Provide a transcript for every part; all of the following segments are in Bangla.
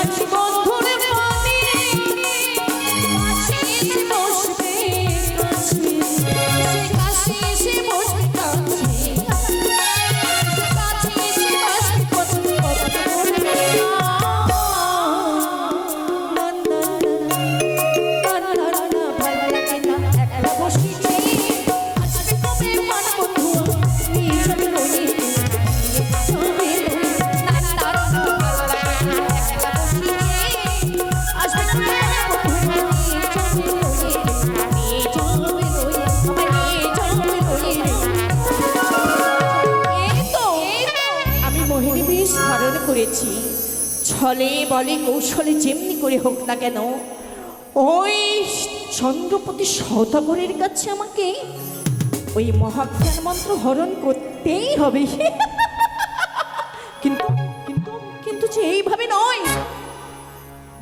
আছি বন্ধুর পানে, কাছে এসে বসবে কাছে, সে কাছে এসে বসবে কাছে, সে কাছে এসে বসবে কত কথা বলবে করেছি। ছলে বলে কৌশলে যেমনি করে হোক না কেন ওই চন্দ্রপতি সওদাগরের কাছে আমাকে ওই মহাজ্ঞান মন্ত্র হরণ করতেই হবে। কিন্তু কিন্তু কিন্তু যে এইভাবে নয়,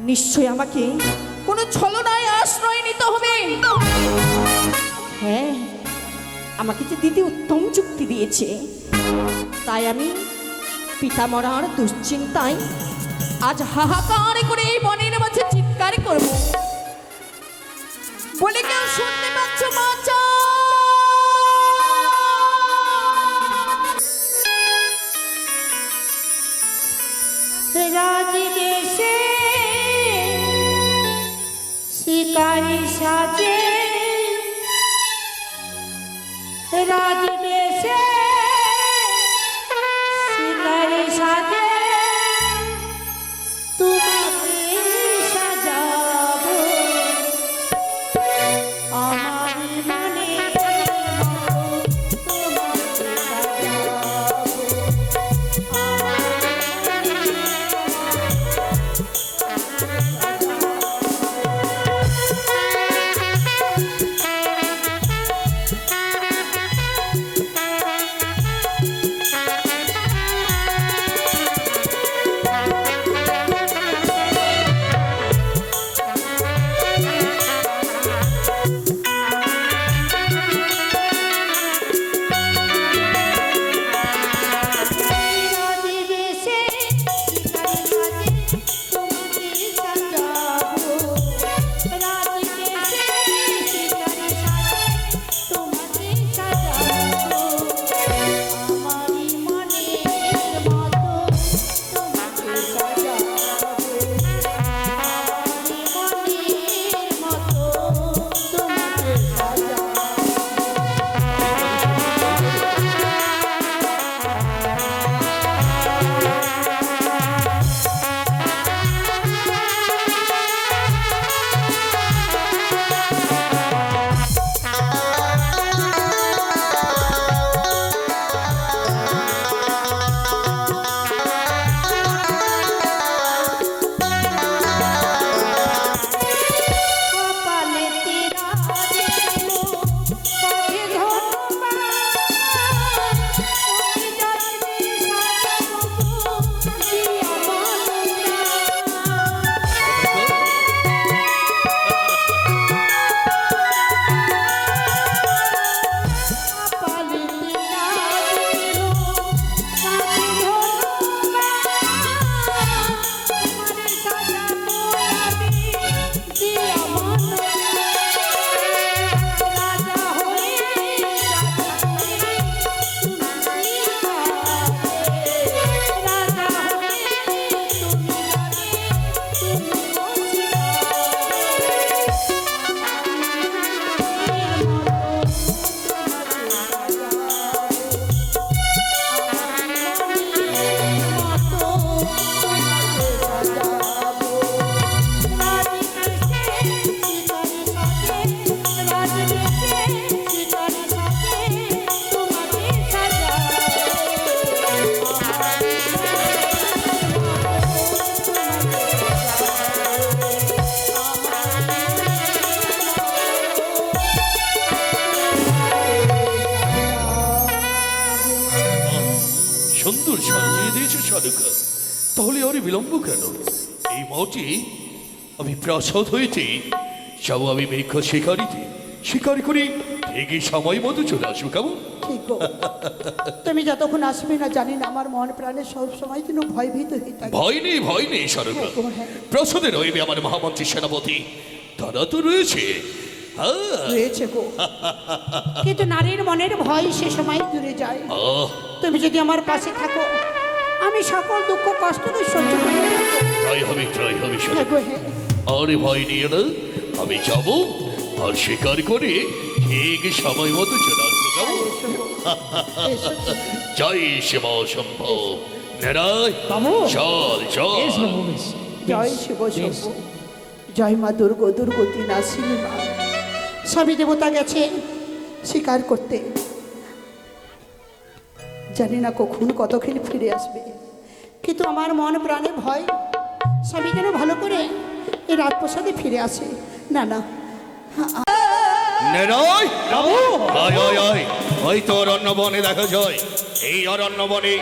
নিশ্চয় আমাকে কোনো ছলনায় আশ্রয় নিতে হবে। হ্যাঁ, আমাকে যে দিদি উত্তম যুক্তি দিয়েছে, তাই আমি পিতা মরার দুশ্চিন্তায় আজ হাহাকার করে এই বনের মাঝে চিৎকার করব। বলে কেউ শুনতে পাচ্ছ বাঁচা? রাজদেশে শিকারি সাজে, রাজদেশে শিকারি সাজে, তোমাকে সাজাবো আমার মনে তোমাকে সুন্দর সাজিয়ে দিয়েছে সাধুকা, তাহলে আর বিলম্ব কেন? এই মতে আমি প্রসাদ হয়েছি, যাবো আমি মেঘ শিকারিতে, শিকার করে ঠিক সময় মতো চলে আসবো। কেমন? ঠিক গো তুমি যতক্ষণ আসবে না জানি না আমার মন প্রাণে সব সময় যেন ভয়ভীত হয়ে থাকে ভয় নেই সরকার ও হ্যাঁ, প্রসাদে রইবে আমার মহামন্ত্রী সেনাপতি তারা তো রয়েছে হ্যাঁ রয়েছে গো কিন্তু নারীর মনের ভয় সে সময় দূরে যায় আহ, তুমি যদি আমার পাশে থাকো আমি সকল দুঃখ কষ্টকে সহ্য করে নেব। তাই হবে হ্যাঁ সরকার গো হ্যাঁ আরে ভয় নিয়ে না আমি যাব আর শিকার করে ঠিক সময় মতো চলে আসবো যাবো এসো তো। জয় শিব সম্ভব নারায় বাবু। চল চল বেশ বাবু বেশ জয় শিব শম্ভ জয় মা দুর্গা দুর্গতি নাসিনী মা স্বামী দেবতা গেছে শিকার করতে জানি না কখন কতক্ষণ ফিরে আসবে কিন্তু আমার মন প্রাণে ভয় স্বামী যেন ভালো করে এই রাজপ্রসাদে ফিরে আসে না না নারায় আয় আয় আয় ওই তো অরণ্য বনে দেখা যায় এই অরণ্য বনে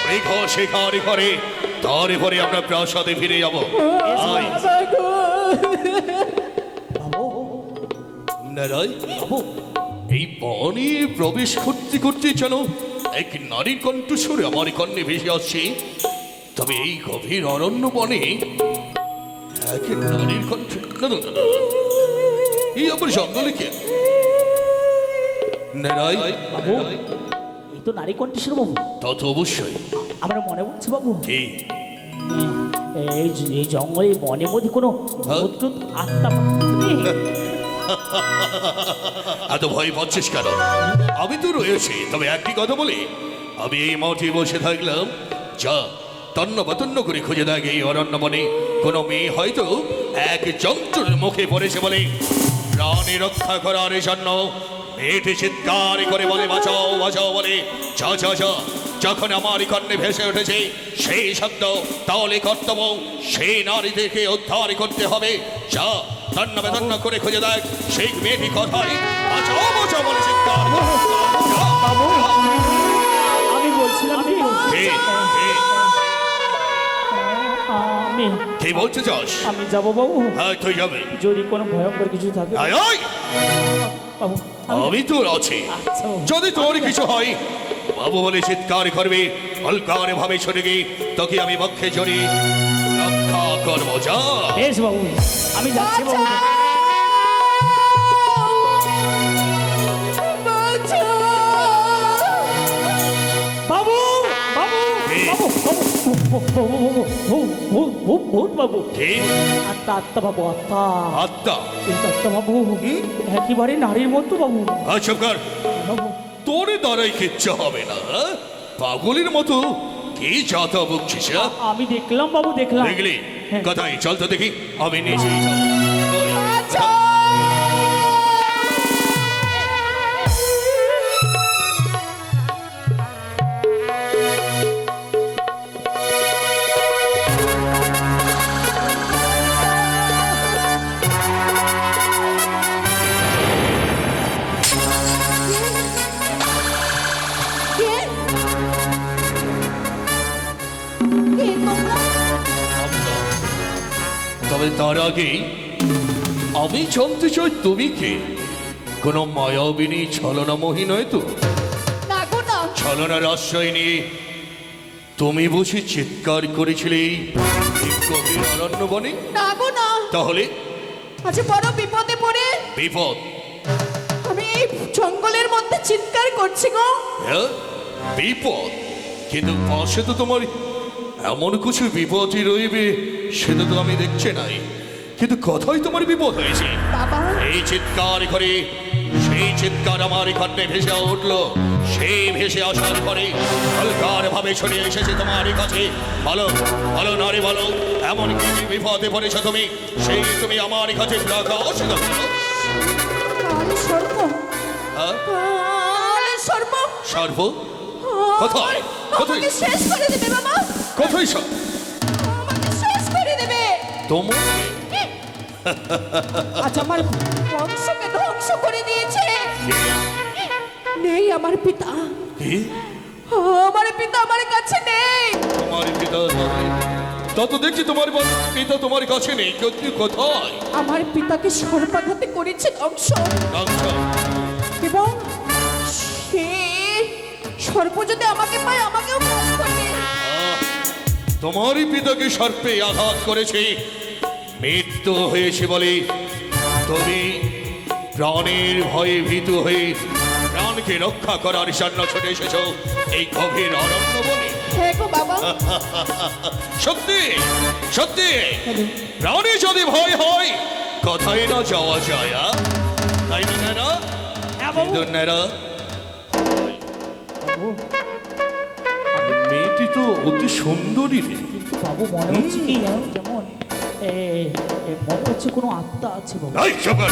মৃগ শিকার করে তারপরে আমরা প্রাসাদে ফিরে যাব আয় নারায় এই বনে প্রবেশ করতে করতে যেন এক নারীর কণ্ঠস্বরে আমার কর্ণে ভেসে আসছে তবে এই গভীর অরণ্য বনে এক নারীর কণ্ঠ না, না, না, না। এই আমার জঙ্গলে কে নারায় বাবু এই তো নারী কণ্ঠেশ্বর বাবু তা তো অবশ্যই আমার মনে পড়ছে বাবু কি এই জঙ্গলে বনের মধ্যে কোনো হ্যাঁ? ভূত টুত আত্মা নেই? এত ভয় পাচ্ছিস কেন আমি তো রয়েছি তবে একটি কথা বলি আমি এই মাঠে বসে থাকলাম যা তন্ন বতন্ন করে খুঁজে দেখ এই অরণ্য বনে কোনো মেয়ে হয়তো এক যন্ত্রের মুখে পড়েছে বলে প্রাণী রক্ষা করার জন্য মেয়েটি চিৎকার করে বলে বাঁচাও বাঁচাও বলে যা যা যা যখন আমার কর্ণে ভেসে উঠেছে সেই শব্দ তাহলে কর্তব্য সেই নারীদেরকে উদ্ধার করতে হবে যা তন্ন বেতন্ন করে খুঁজে দেখ সেই মেয়েটি কথাই বাঁচাও বাঁচাও বলে চিৎকার যা। বাবু আমি বলছিলাম কি কে? কে? আমি কে বলতে চাস আমি যাবো বাবু হ্যাঁ তুই যাবে যদি কোনো ভয়ঙ্কর কিছু থাকে আয় আয় বাবু আমি তো আছি আচ্ছা বাবু। যদি তোর কিছু হয় বাবু বলে চিৎকার করবে হলকার ভাবে ছড়ে গিয়ে তোকে আমি পক্ষে জড়িয়ে রক্ষা করবো যা বেশ বাবু আমি যাচ্ছি বাবু বাবু বাবু কে? ভূত বাবু কে আত্মা আত্মা বাবু আত্মা আত্মা কিন্তু আত্মা বাবু একেবারে নারীর মতো বাবু আচ্ছা কর বাবু তোর দ্বারাই কিচ্ছু হবে না হ্যাঁ? পাগলের মতো কি যাতা বকছিস হ্যাঁ? আমি দেখলাম বাবু দেখলাম দেখলি হ্যাঁ। কোথায় চল তো দেখি আমি নিচে কে? কে তোমরা? তবে তার আগে আমি জানতে চাই তুমি কে কোনো মায়াবিনী ছলনাময়ী নয় তো না গো না। ছলনার আশ্রয় নিয়ে তুমি বুঝি চিৎকার করেছিলে এই গভীর অরণ্য বনে না গো না। তাহলে আজ বড় বিপদে পড়ে বিপদ আমি এই জঙ্গলের মধ্যে চিৎকার করছি গো। হ্যাঁ বিপদ কিন্তু পাশে তো তোমার এমন কিছু বিপদই রইবে সেটা তো আমি দেখছি নাই কিন্তু কথাই তোমার বিপদ হয়েছে বাবা এই চিৎকার করে সেই চিৎকার আমার কর্ণে ভেসে উঠলো সেই ভেসে আসার পরে হালকার ভাবে ছড়িয়ে এসেছে তোমার কাছে বলো বলো নারী বলো এমন কি বিপদে পড়েছ তুমি সেই তুমি আমার কাছে প্রকাশ করো। কাল সর্প হ্যাঁ? কাল সর্প সর্ব কোথায় কোথায় আমাকে শেষ করে দেবে বাবা কোথায় সব আমাকে শেষ করে দেবে তোমার আজ আমার বংশকে ধ্বংস করে দিয়েছে নেই আমার পিতা কি আমার পিতা আমার কাছে নেই তোমার পিতা নয় তত দেখছি তোমার পিতা তোমার কাছে নেই কিন্তু কোথায় আমার পিতাকে সর্বাঘাতে করেছে ধ্বংস আচ্ছা এবং সে সর্প যদি আমাকে পায় আমাকেও গ্রাস করবে। তোমারই পিতাকে সর্পে আঘাত করেছে, মৃত্যু হয়েছে বলে তুমি প্রাণের ভয়ে ভীত হয়ে প্রাণকে রক্ষা করার জন্য ছুটে এসেছ এই গভীর অরণ্য বনে। হ্যাঁ গো বাবা। সত্যি সত্যি প্রাণে যদি ভয় হয় কথাই না যাওয়া যায়, তাই না নেরা? হ্যাঁ বাবু। কিন্তু নেরা, বাবু, মেয়েটি তো অতি সুন্দরী রে। কিন্তু বাবু মনে হচ্ছে কি জানো, যেমন মনে হচ্ছে কোনো আত্মা আছে বাবু। এই সকাল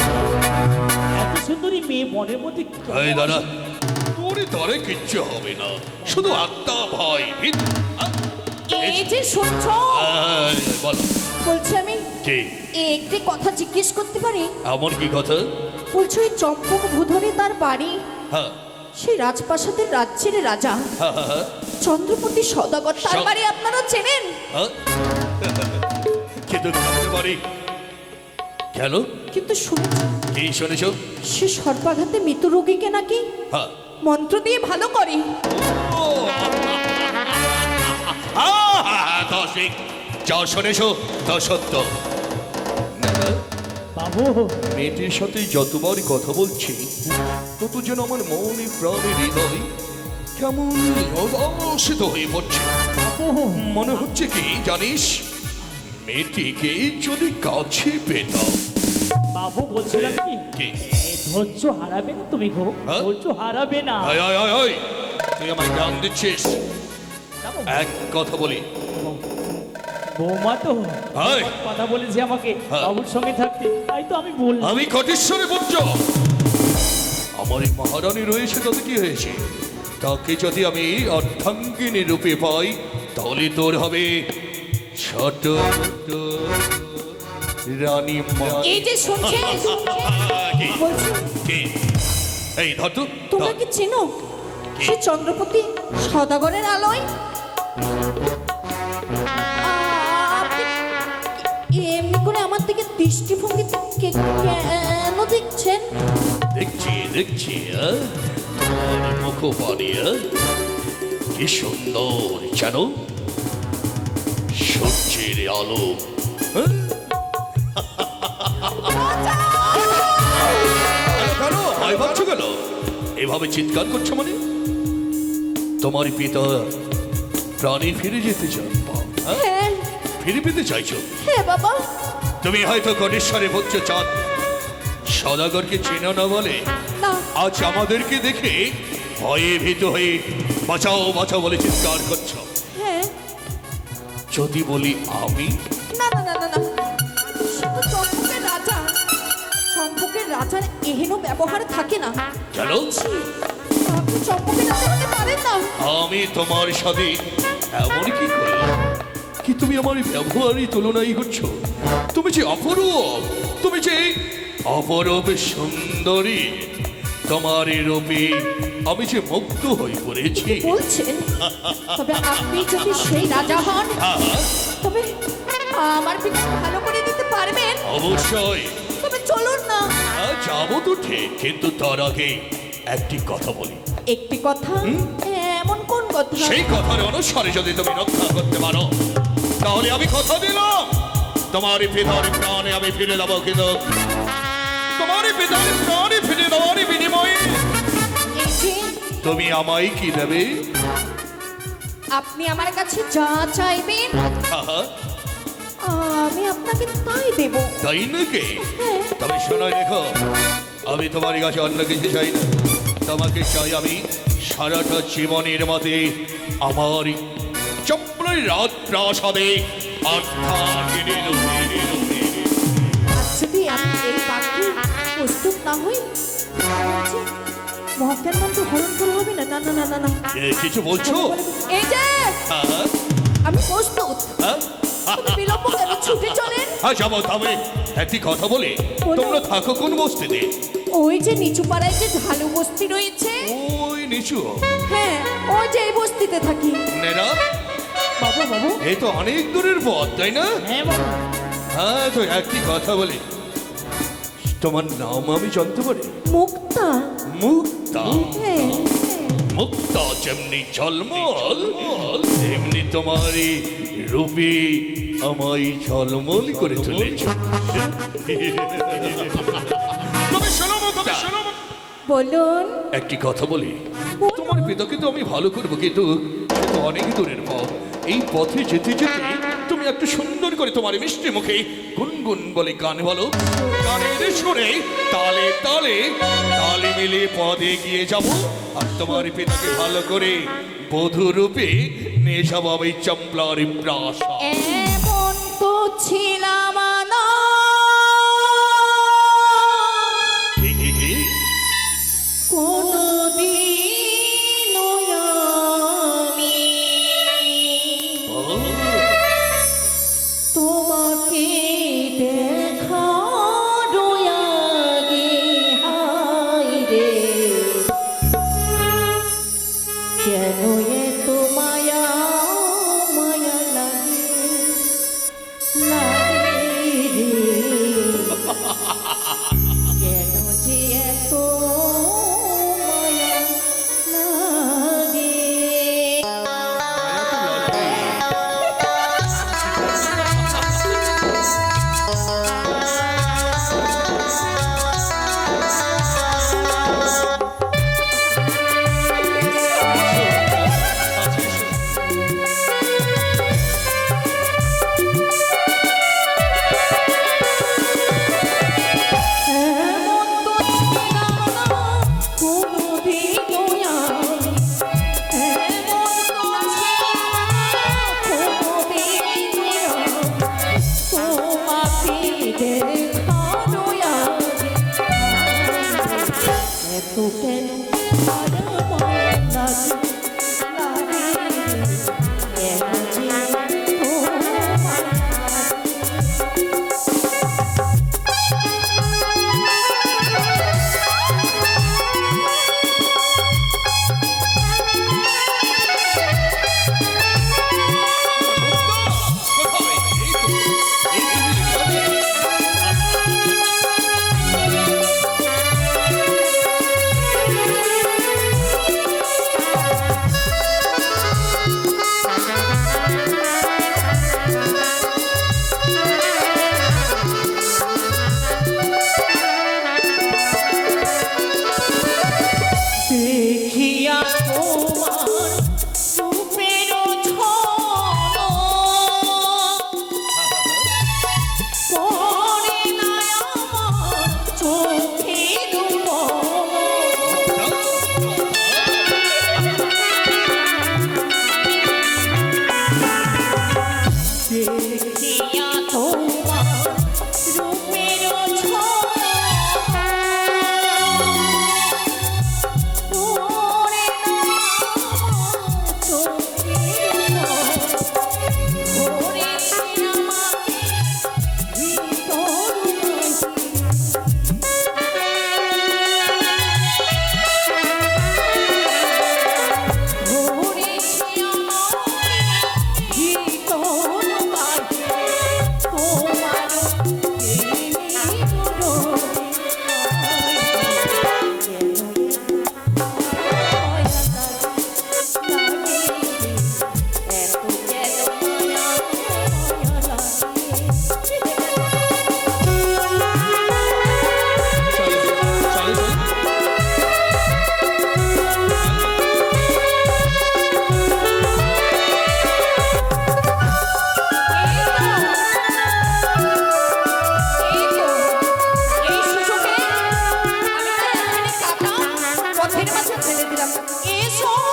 এত সুন্দরী মেয়ে মনের মধ্যে কেমন এই দাদা, আছে? তোরে তরে কিচ্ছু হবে না, শুধু আত্মা ভয় ভীত। এই যে শুনছো, বলো বলছি আমি কি একটি কথা জিজ্ঞেস করতে পারি? এমন কি কথা? বলছো এই চম্পক ভূধরে তার বাড়ি হ্যাঁ সেই রাজপ্রাসাদের রাজ্যের রাজা হ্যাঁ হ্যাঁ, হ্যাঁ, চন্দ্রপতি সদাগর, তার সদ- বাড়ি আপনারা চেনেন? হ্যাঁ। কিন্তু থাকতে পারি কেন? কিন্তু শুনেছি কি শুনেছ? সে সর্বাঘাতে মৃত রোগীকে নাকি হ্যাঁ মন্ত্র দিয়ে ভালো করে। ও, তা ঠিক, যা শুনেছ তা সত্য। বাবু, মেয়েটির সাথে যতবার কথা বলছি তত যেন আমার মনে প্রাণে হৃদয় কেমন অবসিত হয়ে পড়ছে। বাবু, মনে হচ্ছে কি জানিস, মেয়েটিকে যদি কাছে পেতাম। বাবু বলছিলাম কি, কি? ধৈর্য হারাবে না তুমি গো, হ্যাঁ? ধৈর্য হারাবে না। আয় আয় আয় আয়, তুই আমায় জ্ঞান দিচ্ছিস। না বাবু, এক কথা বলি, বৌমা তো হায়। কথা বলেছে আমাকে হ্যাঁ। বাবুর সঙ্গে থাকতে, তাই তো আমি বললাম। আমি কটেশ্বরে পুত্র, আমার এই মহারানী রয়েছে, তাতে কি হয়েছে? তাকে যদি আমি অর্ধাঙ্গিনী রূপে পাই তাহলে তোর হবে ছোট রানী মা। এই যে শুনছেন, কি? বলছি কি? এই ধর তো, তোমরা ধর। কি চেনো সে চন্দ্রপতি সদাগরের আলোয়? আপনি এমনি করে আমার দিকে দৃষ্টিভঙ্গি কেন দেখছেন? দেখছি দেখছি, তোমার মুখ পানি কি সুন্দর জানো, সূর্যের আলো। হ্যাঁ? কেন ভয় পাচ্ছ কেন? এভাবে চিৎকার করছো মানে? তোমার পিতা প্রাণে ফিরে যেতে চান, হ্যাঁ? হ্যাঁ ফিরে পেতে চাইছো? হ্যাঁ বাবা। তুমি হয়তো কটেশ্বরে পুত্র চাঁদ সদাগরকে চেনো না বলে না আজ আমাদেরকে দেখে ভয়ে ভীত হয়ে বাঁচাও বাঁচাও বলে চিৎকার করছো। হ্যাঁ, যদি বলি আমি, না না না না না, সে তো চম্পকের রাজা, চম্পকের রাজার এহেন ব্যবহার থাকে না। কেন? ছি, আপনি চম্পকের রাজা হতে পারেন না। আমি তোমার সাথে এমন কি করলাম কি তুমি আমার ব্যবহারই তুলনাই করছো? তুমি যে অপরূপ, তুমি যে অপরূপ সুন্দরী, তোমার এই রূপে আমি যে মুগ্ধ হয়ে পড়েছি। বলছেন, তবে আপনি যদি সেই রাজা হন তবে আমার পিতা ভালো করে দিতে পারবেন। অবশ্যই তবে চলুন না। যাবো তো ঠিক, কিন্তু তার আগে একটি কথা বলি। একটি কথা? এমন কোন কথা? সেই কথার অনুসারে যদি তুমি রক্ষা করতে পারো তাহলে আমি কথা দিলাম তোমার পিতার প্রাণে আমি ফিরে দেবো, কিন্তু তোমার পিতার প্রাণে ফিরে দেওয়ার বিনিময়ে এই যে তুমি আমায় কি দেবে? আপনি আমার কাছে যা চাইবেন আহা, আমি আপনাকে তাই দেব। তাই নাকি? হ্যাঁ। তবে শোনো দেখো, আমি তোমার কাছে অন্য কিছু চাই না, তোমাকে চাই আমি সারাটা জীবনের মতে আমার চপ্রের রাত প্রাসাদে অর্থাৎ আর যদি আমি এই বাক্যে প্রস্তুত না হই, মহাজ্ঞান মন্ত্র হরণ করা হবে না। না না না না না, কিছু বলছো? এই যে হ্যাঁ, আমি প্রস্তুত। হ্যাঁ, তুমি বিলম্ব কেন, ছুটে চলেন। হ্যাঁ যাবো, তবে একটি কথা বলে বলো। তোমরা থাকো কোন বস্তিতে? ওই যে নিচু পাড়ায় যে ঢালু বস্তি রয়েছে, ওই নিচু হ্যাঁ ওই যে এই বস্তিতে থাকি। নেরা, বাবু, বাবু, এই তো অনেক দূরের পথ, তাই না? হ্যাঁ বাবু। হ্যাঁ, তো একটি কথা বলি, তোমার নাম আমি জানতে পারি? মুক্তা। মুক্তা। হ্যাঁ মুক্তা যেমনি ঝলমল, তেমনি তোমারই রূপে আমায় ঝলমল করে তুলেছ। তবে শোনো মা, তবে শোনো মা। বলুন। একটি কথা বলি, তোমার পিতাকে তো আমি ভালো করবো, কিন্তু সে তো অনেক দূরের পথ। এই পথে যেতে যেতে তুমি একটু সুন্দর করে তোমার মিষ্টি মুখে গুনগুন বলে গান বলো। গানের সুরে তালে তালে তালে মিলে পদে গিয়ে যাব, আর তোমার পিতাকে ভালো করে বধূ রূপে নিয়ে যাবো আমি চম্পলার প্রাসাদ। এমন তো ছিলাম না, কি, কি, কি? কোনদিনও আমি তোমাকে দেখার আগে হায় রে, কেন এত মায়া মায়া লাগে লাগে রে, কেন যে এত মায়া লাগে। এমন তো ছিলাম না কোনদিনও আমি, এমন তো ছিলাম না কোনদিনও আমি, তোমাকে দেখার আগে এত কেন মায়া মায়া লাগে লাগে, কেন যে তোমার দেখিয়া তোমার রূপের ঝলক, পড়ে না আমার চোখের পলক। দেখিয়া তোমার রূপের ঝলক, পড়ে না আমার চোখের পলক। ধরেছে আমাকে ভিতর ধরেছে আমাকে ভিতর বাজে, তোমার প্রেমের রোগে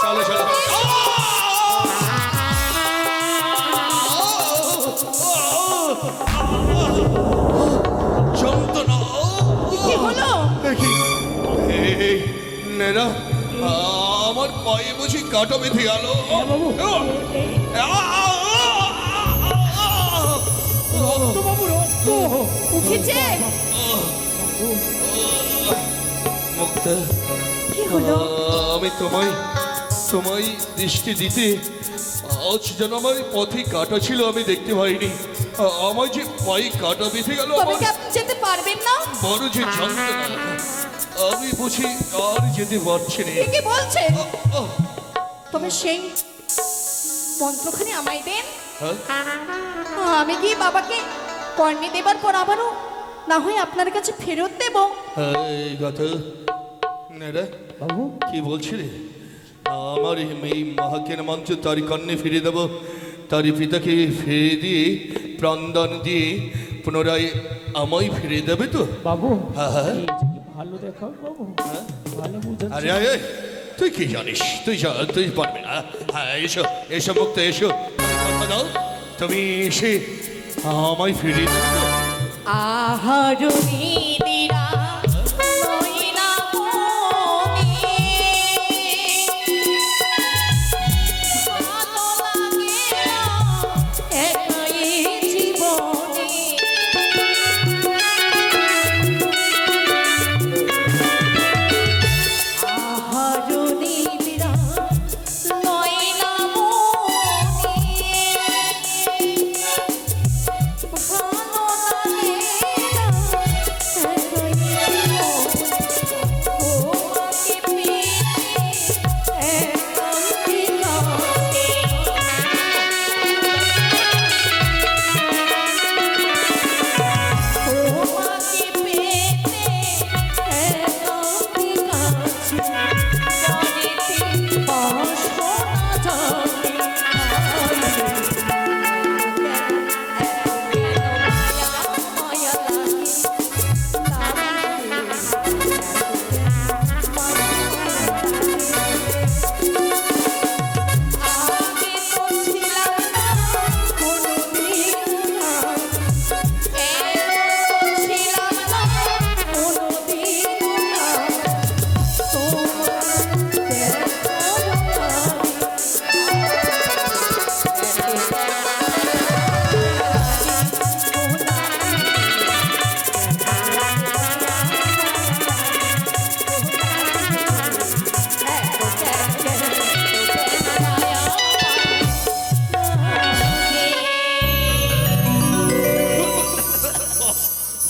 চলো চলো। যন্ত্রণা। কি হলো? এই নেনা, আমার পায়ে বুঝি কাঁটা বেঁধে গেল। বাবু রক্ত উঠেছে? মুক্তা, কি হলো? আমি তোমায় দৃষ্টি দিতে আজ যেন আমার পথে কাটা ছিল, আমি দেখতে পাইনি। আমার যে পায়ে কাটা বেঁধে গেল, তবে আমার কি আপনি যেতে পারবেন না? বড় যে যন্ত্রণা। আমি বুঝি আর যেতে পারছি না। কি বলছেন? আহ, তবে সেই মন্ত্রখানি আমায় দেন, হ্যাঁ? আমি গিয়ে বাবাকে কর্ণে দেবার পর আবারও না হয় আপনার কাছে ফেরত দেব। এই কথা না রে, বাবু কি বলছি রে? আমার এই মহাজ্ঞান মন্ত্র তার কন্যে ফিরে দেব, তার পিতাকে ফিরে দিয়ে প্রাণদান দিয়ে পুনরায় আমায় ফিরে দেবে তো? বাবু হ্যাঁ, হ্যাঁ। এই যে কি ভালো দেখাও বাবু, ভালো বুঝাচ্ছি। আরে আরে, তুই কি জানিস? তুই পারবে না। হ্যাঁ, এসো এসো মুক্ত, এসো। কথা দাও, তুমি এসে আমায় ফিরিয়ে দেবে তো? আহারুনি দিরা নয়না মনি, ভালো লাগে না একাই জীবনে। আহারুনি দিরা নয়না মনি, ভালো লাগে না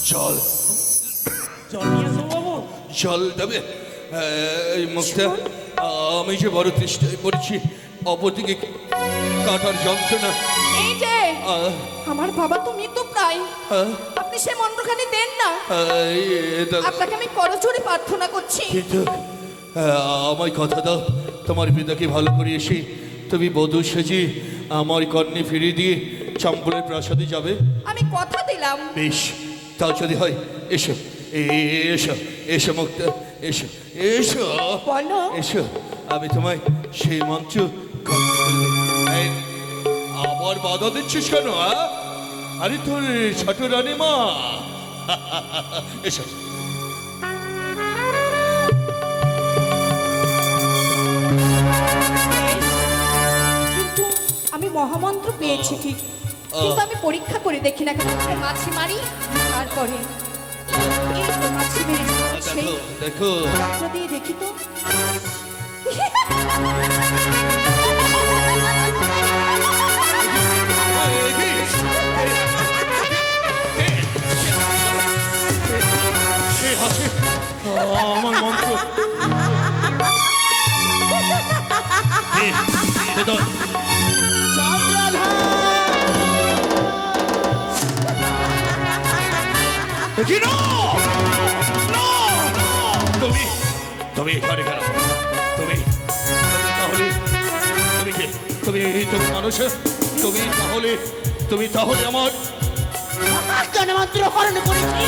জল জল নিয়ে আসো বাবু। জল দেবে? এই মুখটা, আমি যে বড় চেষ্টায় পড়েছি, অপরদিকে কাটার যন্ত্রণা। এই যে আহ, আমার বাবা তো মৃত্যু প্রায়, আহ, আপনি সে মন্ত্রখানি দেন না, এটা আপনাকে আমি করজোড়ে প্রার্থনা করছি। কিন্তু আমায় কথা দাও, তোমার পিতাকে ভালো করে এসে তুমি বধূ সেজে আমার কর্ণে ফিরিয়ে দিয়ে চম্পলের প্রাসাদে যাবে। আমি কথা দিলাম। বেশ, তাও যদি হয় এসো, এসো এসো মুক্ত, এসো এসো বলো। এসো, আমি তোমায় সেই মঞ্চ এই, আবার বাধা দিচ্ছিস কেন? আরে তোর ছোট রানী মা, এসো। কিন্তু আমি মহামন্ত্র পেয়েছি ঠিক, কিন্তু আমি পরীক্ষা করে দেখি না কেন, মাছি মারি তারপরে এই তো মাছি মেরে দেখো দেখো, যদি দেখি তো সে হাসে আমার মন্ত্র। দেখি না, তুমি তুমি এখানে কেন? তুমি তাহলে তুমি কে? তুমি মানুষ? তুমি তাহলে আমার মন্ত্র হরণ করেছি।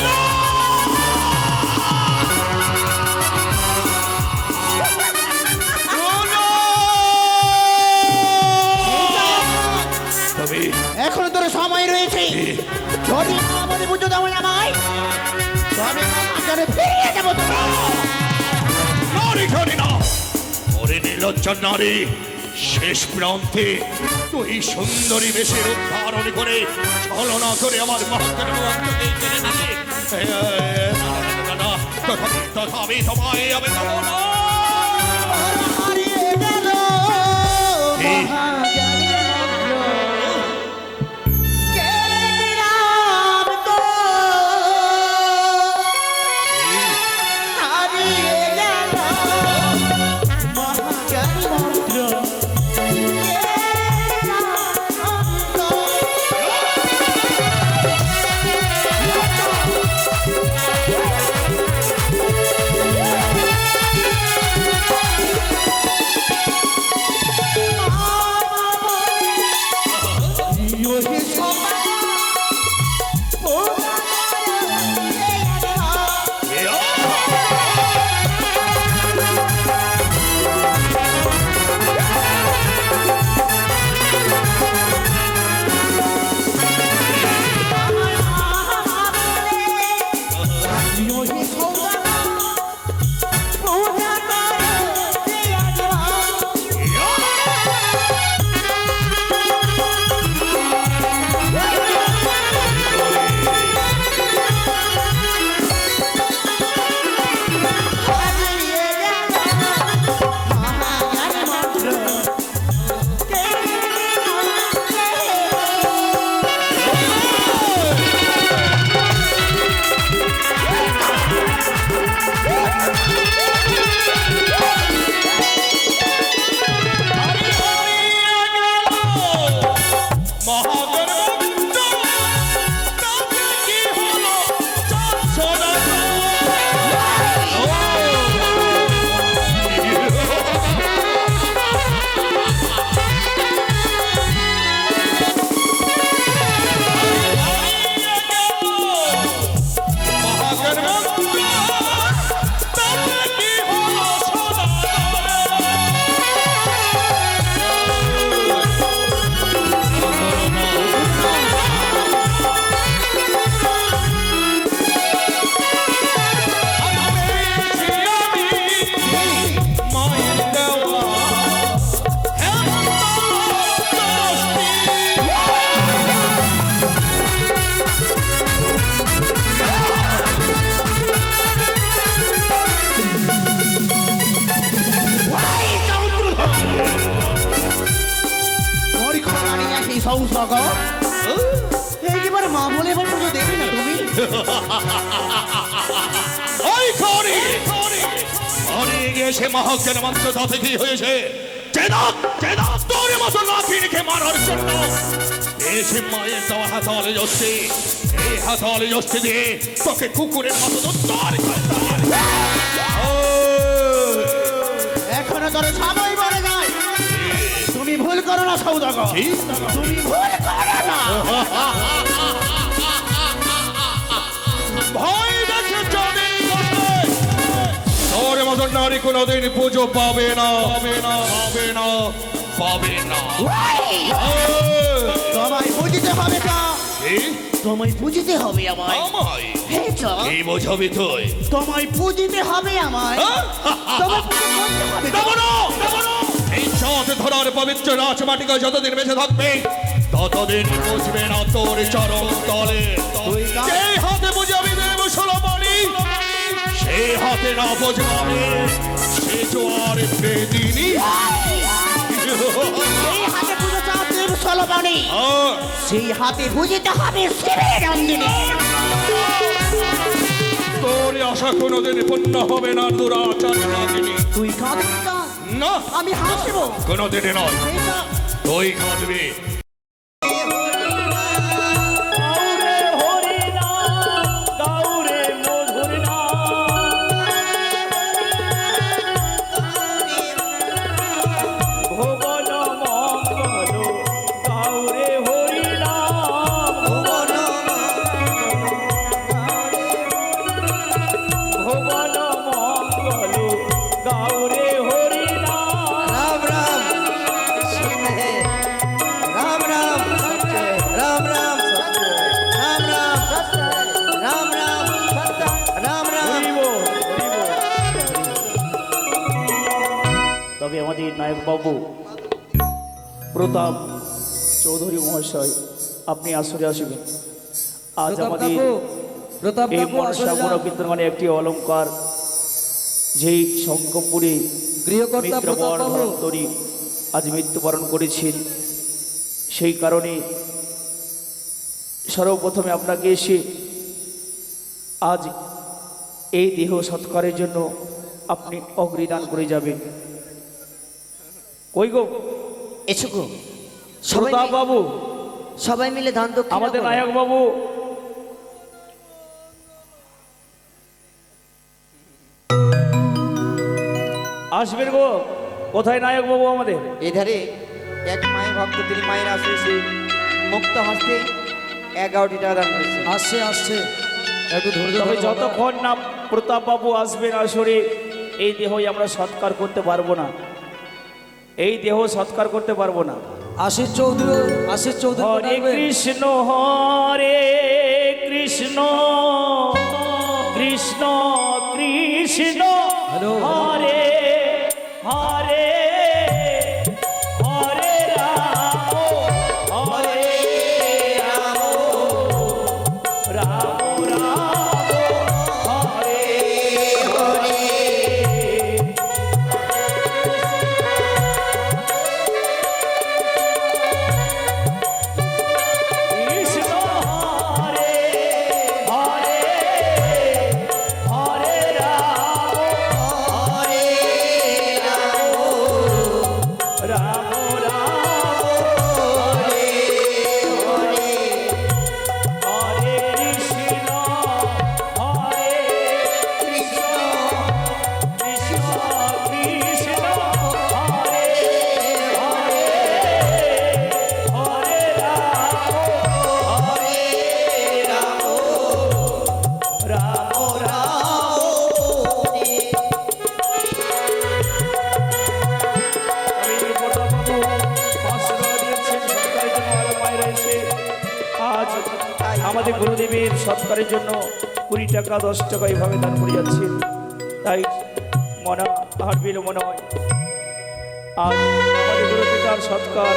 তুমি এখনো তোর সময় রয়েছে, যদি আমাদের বুঝো দেবো আমায়, তবে আমাকে ফিরিয়ে দেবো। নারী ঘরে না, ওরে নির্লজ্জা নারী, শেষ প্রান্তে তুই সুন্দরী বেশে রূপ ধারণ করে ছলনা করে আমার মহাত্মার মন্ত্রকে কেড়ে নিয়ে তথাপি তোমায় আমি দেবো না। হারিয়ে গেল এই, হারিয়ে সৌদাগর এইবারে মা বলে এবার পুজো দেবে না তুমি? ওই খড়ি খড়ি গিয়ে সে মহাজ্ঞান মন্ত্র অতিথি হয়েছে তোর মতো লাঠি রেখে মারার জন্য এসে মায়ের দেওয়া হাতালে যাচ্ছে এই হাতালে যাচ্ছে দিয়ে তোকে কুকুরের মতো উত্তর এখনো তোর সবাই বলে যায় তুমি ভুল করো না সৌদাগর, তুমি ভুল করো না। ভয় দেখে যাবে তোর মতো নারী কোনোদিন পুজো পাবে না তোমায় বুঝতে হবে না, কি? তোমায় বুঝতে হবে আমায়। আমায় হ্যাঁ তো, কি বোঝাবি তুই? তোমায় বুঝতে হবে আমায়। তোমায় বুঝতে হবে। এই চাঁদ ধরার পবিত্র রাজমাটিকা যতদিন বেঁচে থাকবে ততদিন বুঝবে না তোর চরম তলে সেই হাতে বুঝাবি দেব ষোলমণি সেই হাতে না বুঝবে সে জোয়ার বেদিনী এই হাতে পুজো চাচ্ছে ষোলমণি, সেই হাতে বুঝতে হবে শিবের নন্দিনী। তোর আশা কোনোদিন পূর্ণ হবে না দুরাচার নাগিনী। তুই কাঁদবি না, না আমি হাসবো। কোনোদিনই নয়, তুই কাঁদবি। তবে আমাদের নায়ক বাবু প্রতাপ চৌধুরী মহাশয় আপনি আসরে আসবেন। আজ আমাদের এই মনসা পুনর্কীর্তনে একটি অলঙ্কার যেই শঙ্করপুরে ধরন্তরী আজ মৃত্যুবরণ করেছেন, সেই কারণে সর্বপ্রথমে আপনাকে এসে আজ এই দেহ সৎকারের জন্য আপনি অগ্রিদান করে যাবেন। কই গো এসো গো, প্রতাপ বাবু, সবাই মিলে দান দক্ষিণা আমাদের করো। নায়ক বাবু আসবেন গো। কোথায় নায়ক বাবু আমাদের? এধারে এক মায়ের ভক্ত, তিনি মায়ের আসে এসে মুক্ত হস্তে 11টি টাকা দান করেছে। আসছে একটু ধৈর্য তবে ধরো বাবা। যতক্ষণ না প্রতাপ বাবু আসবেন আসরে এই দেহই আমরা সৎকার করতে পারবো না, এই দেহ সৎকার করতে পারবো না। আশিস চৌধুরী হরে কৃষ্ণ কৃষ্ণ কৃষ্ণ হ্যালো। হরে হরে হরে রাম হরে রাম রাম হরে হরে কৃষ্ণ হরে হরে হরে রাম হরে রাম রাম হরে হরে হরে কৃষ্ণ কৃষ্ণ কৃষ্ণ হরে হরে হরে রাম রাম আজ আমাদের গুরুদেবের সৎকারের জন্য 20 টাকা 10 টাকা এইভাবে দান করে যাচ্ছেন। তাই মনে হারবিল মনে হয় আজ আমাদের গুরু পিতার সৎকার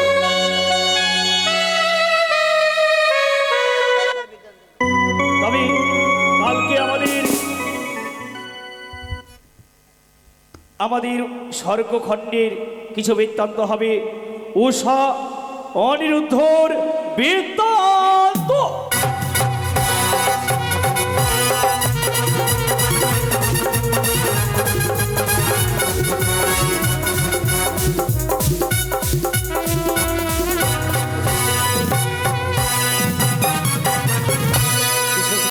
তবে কালকে আমাদের স্বর্গখণ্ডের কিছু বৃত্তান্ত হবে। উষা অনিরুদ্ধর বিদ্যা